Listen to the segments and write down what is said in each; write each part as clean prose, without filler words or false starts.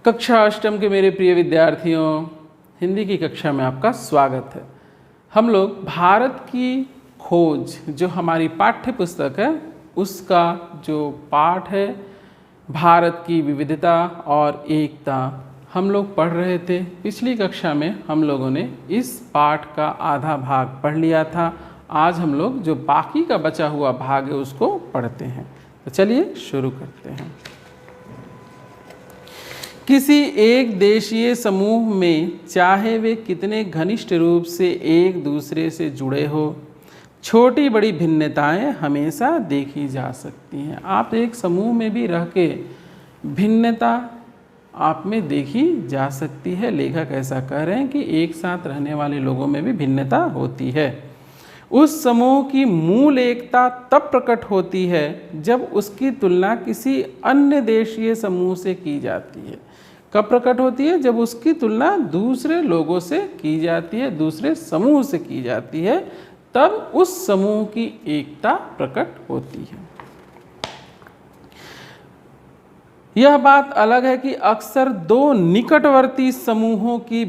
कक्षा अष्टम के मेरे प्रिय विद्यार्थियों, हिंदी की कक्षा में आपका स्वागत है। हम लोग भारत की खोज जो हमारी पाठ्य पुस्तक है उसका जो पाठ है भारत की विविधता और एकता हम लोग पढ़ रहे थे। पिछली कक्षा में हम लोगों ने इस पाठ का आधा भाग पढ़ लिया था। आज हम लोग जो बाकी का बचा हुआ भाग है उसको पढ़ते हैं। तो चलिए शुरू करते हैं। किसी एक देशीय समूह में चाहे वे कितने घनिष्ठ रूप से एक दूसरे से जुड़े हो, छोटी बड़ी भिन्नताएं हमेशा देखी जा सकती हैं। आप एक समूह में भी रह के भिन्नता आप में देखी जा सकती है। लेखक ऐसा कह रहे हैं कि एक साथ रहने वाले लोगों में भी भिन्नता होती है। उस समूह की मूल एकता तब प्रकट होती है जब उसकी तुलना किसी अन्य देशीय समूह से की जाती है। कब प्रकट होती है? जब उसकी तुलना दूसरे लोगों से की जाती है, दूसरे समूह से की जाती है, तब उस समूह की एकता प्रकट होती है। यह बात अलग है कि अक्सर दो निकटवर्ती समूहों की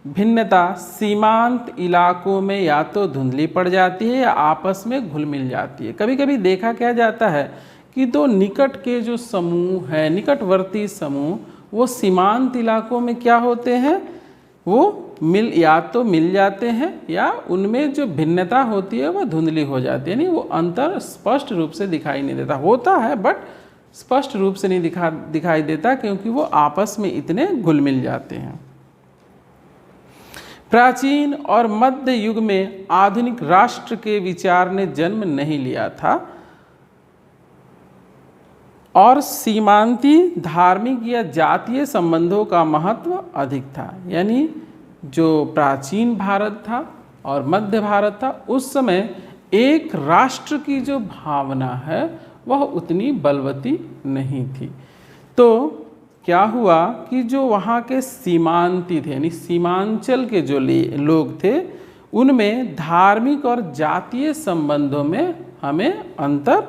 भिन्नता सीमांत इलाकों में या तो धुंधली पड़ जाती है या आपस में घुल मिल जाती है। कभी कभी देखा क्या जाता है कि दो निकट के जो समूह है, निकटवर्ती समूह, वो सीमांत इलाकों में क्या होते हैं, वो या तो मिल जाते हैं या उनमें जो भिन्नता होती है वह धुंधली हो जाती है। नहीं, वो अंतर स्पष्ट रूप से दिखाई नहीं देता। होता है बट स्पष्ट रूप से नहीं दिखाई देता, क्योंकि वो आपस में इतने घुल मिल जाते हैं। प्राचीन और मध्य युग में आधुनिक राष्ट्र के विचार ने जन्म नहीं लिया था और सीमांती धार्मिक या जातीय संबंधों का महत्व अधिक था। यानी जो प्राचीन भारत था और मध्य भारत था, उस समय एक राष्ट्र की जो भावना है वह उतनी बलवती नहीं थी। तो क्या हुआ कि जो वहाँ के सीमांती थे, यानी सीमांचल के जो लोग थे, उनमें धार्मिक और जातीय संबंधों में हमें अंतर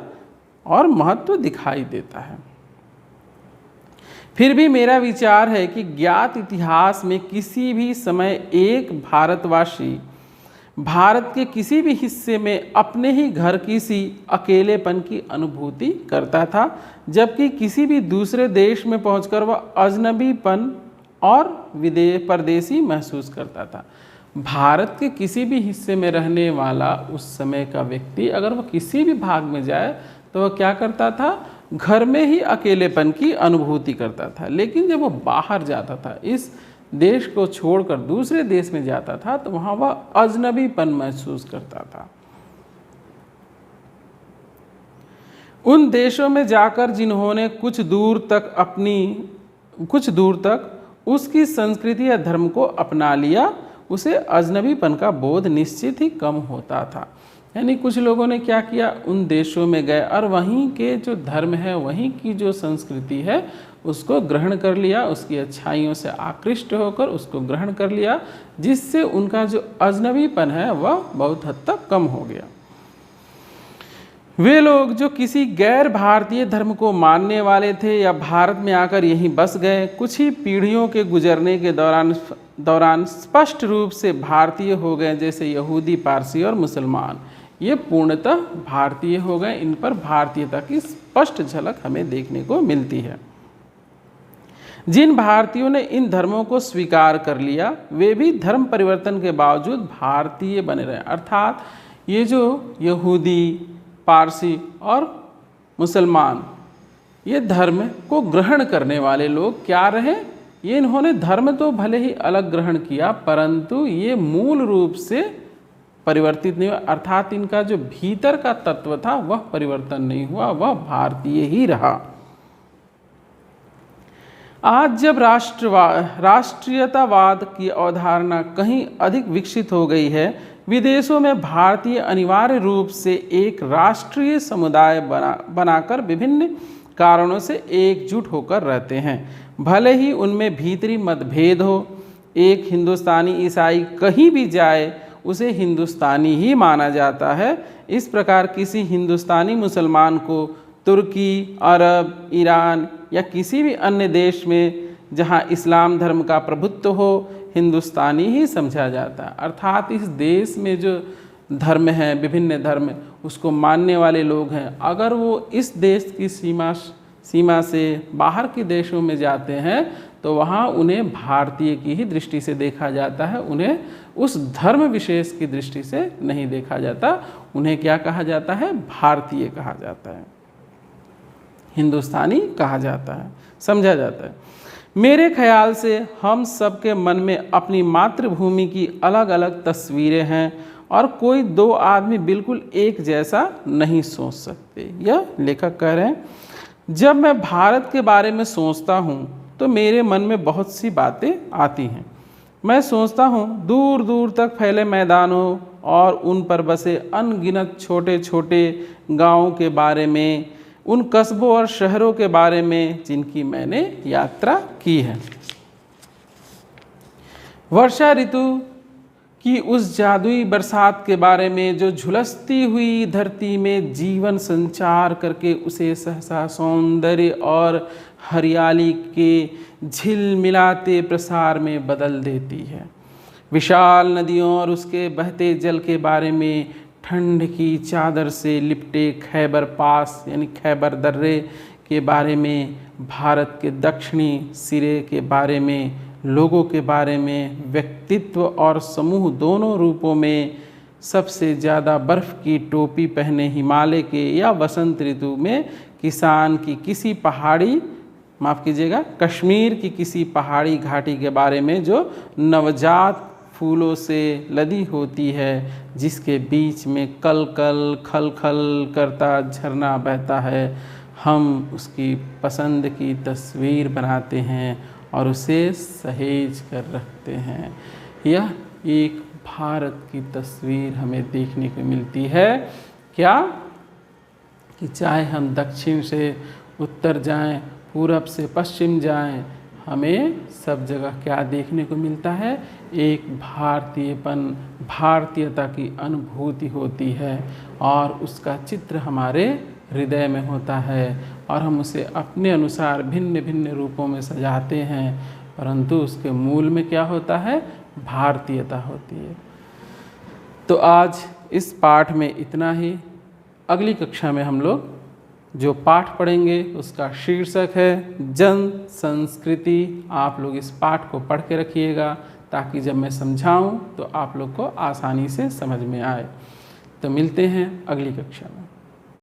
और महत्व दिखाई देता है। फिर भी मेरा विचार है कि ज्ञात इतिहास में किसी भी समय एक भारतवासी भारत के किसी भी हिस्से में अपने ही घर की सी अकेलेपन की अनुभूति करता था, जबकि किसी भी दूसरे देश में पहुंचकर वह अजनबीपन और परदेसी महसूस करता था। भारत के किसी भी हिस्से में रहने वाला उस समय का व्यक्ति अगर वह किसी भी भाग में जाए तो वह क्या करता था? घर में ही अकेलेपन की अनुभूति करता था। लेकिन जब वह बाहर जाता था, इस देश को छोड़कर दूसरे देश में जाता था, तो वहाँ वह अजनबीपन महसूस करता था। उन देशों में जाकर जिन्होंने कुछ दूर तक उसकी संस्कृति या धर्म को अपना लिया, उसे अजनबीपन का बोध निश्चित ही कम होता था। यानी कुछ लोगों ने क्या किया, उन देशों में गए और वहीं के जो धर्म है, वहीं की जो संस्कृति है, उसको ग्रहण कर लिया, उसकी अच्छाइयों से आकृष्ट होकर उसको ग्रहण कर लिया, जिससे उनका जो अजनबीपन है वह बहुत हद तक कम हो गया। वे लोग जो किसी गैर भारतीय धर्म को मानने वाले थे या भारत में आकर यहीं बस गए, कुछ ही पीढ़ियों के गुजरने के दौरान स्पष्ट रूप से भारतीय हो गए, जैसे यहूदी, पारसी और मुसलमान। ये पूर्णतः भारतीय हो गए। इन पर भारतीयता की स्पष्ट झलक हमें देखने को मिलती है। जिन भारतीयों ने इन धर्मों को स्वीकार कर लिया, वे भी धर्म परिवर्तन के बावजूद भारतीय बने रहे। अर्थात ये जो यहूदी, पारसी और मुसलमान, ये धर्म को ग्रहण करने वाले लोग क्या रहे? ये इन्होंने धर्म तो भले ही अलग ग्रहण किया, परंतु ये मूल रूप से परिवर्तित नहीं हुआ। अर्थात इनका जो भीतर का तत्व था वह परिवर्तन नहीं हुआ, वह भारतीय ही रहा। आज जब राष्ट्रीयतावाद की अवधारणा कहीं अधिक विकसित हो गई है, विदेशों में भारतीय अनिवार्य रूप से एक राष्ट्रीय समुदाय बनाकर विभिन्न कारणों से एकजुट होकर रहते हैं। भले ही उनमें भीतरी मतभेद हो, एक हिंदुस्तानी ईसाई कहीं भी जाए उसे हिंदुस्तानी ही माना जाता है। इस प्रकार किसी हिंदुस्तानी मुसलमान को तुर्की, अरब, ईरान या किसी भी अन्य देश में जहाँ इस्लाम धर्म का प्रभुत्व हो हिंदुस्तानी ही समझा जाता है। अर्थात इस देश में जो धर्म है, विभिन्न धर्म उसको मानने वाले लोग हैं, अगर वो इस देश की सीमा से बाहर के देशों में जाते हैं तो वहाँ उन्हें भारतीय की ही दृष्टि से देखा जाता है, उन्हें उस धर्म विशेष की दृष्टि से नहीं देखा जाता। उन्हें क्या कहा जाता है? भारतीय कहा जाता है, हिंदुस्तानी कहा जाता है, समझा जाता है। मेरे ख्याल से हम सबके मन में अपनी मातृभूमि की अलग अलग तस्वीरें हैं और कोई दो आदमी बिल्कुल एक जैसा नहीं सोच सकते। यह लेखक कह रहे हैं, जब मैं भारत के बारे में सोचता हूँ तो मेरे मन में बहुत सी बातें आती हैं। मैं सोचता हूँ दूर दूर तक फैले मैदानों और उन पर बसे अनगिनत छोटे छोटे गांवों के बारे में, उन कस्बों और शहरों के बारे में जिनकी मैंने यात्रा की है। वर्षा ऋतु की उस जादुई बरसात के बारे में जो झुलसती हुई धरती में जीवन संचार करके उसे सहसा सौंदर्य और हरियाली के झिलमिलाते प्रसार में बदल देती है। विशाल नदियों और उसके बहते जल के बारे में, ठंड की चादर से लिपटे खैबर पास यानी खैबर दर्रे के बारे में, भारत के दक्षिणी सिरे के बारे में, लोगों के बारे में, व्यक्तित्व और समूह दोनों रूपों में, सबसे ज़्यादा बर्फ़ की टोपी पहने हिमालय के या वसंत ऋतु में किसान की किसी पहाड़ी, माफ़ कीजिएगा, कश्मीर की किसी पहाड़ी घाटी के बारे में जो नवजात फूलों से लदी होती है, जिसके बीच में कल कल खल खल करता झरना बहता है। हम उसकी पसंद की तस्वीर बनाते हैं और उसे सहेज कर रखते हैं। यह एक भारत की तस्वीर हमें देखने को मिलती है। क्या कि चाहे हम दक्षिण से उत्तर जाएं, पूरब से पश्चिम जाएं, हमें सब जगह क्या देखने को मिलता है? एक भारतीयपन, भारतीयता की अनुभूति होती है और उसका चित्र हमारे हृदय में होता है और हम उसे अपने अनुसार भिन्न भिन्न रूपों में सजाते हैं, परंतु उसके मूल में क्या होता है? भारतीयता होती है। तो आज इस पाठ में इतना ही। अगली कक्षा में हम लोग जो पाठ पढ़ेंगे उसका शीर्षक है जन संस्कृति। आप लोग इस पाठ को पढ़ के रखिएगा ताकि जब मैं समझाऊं तो आप लोग को आसानी से समझ में आए। तो मिलते हैं अगली कक्षा में।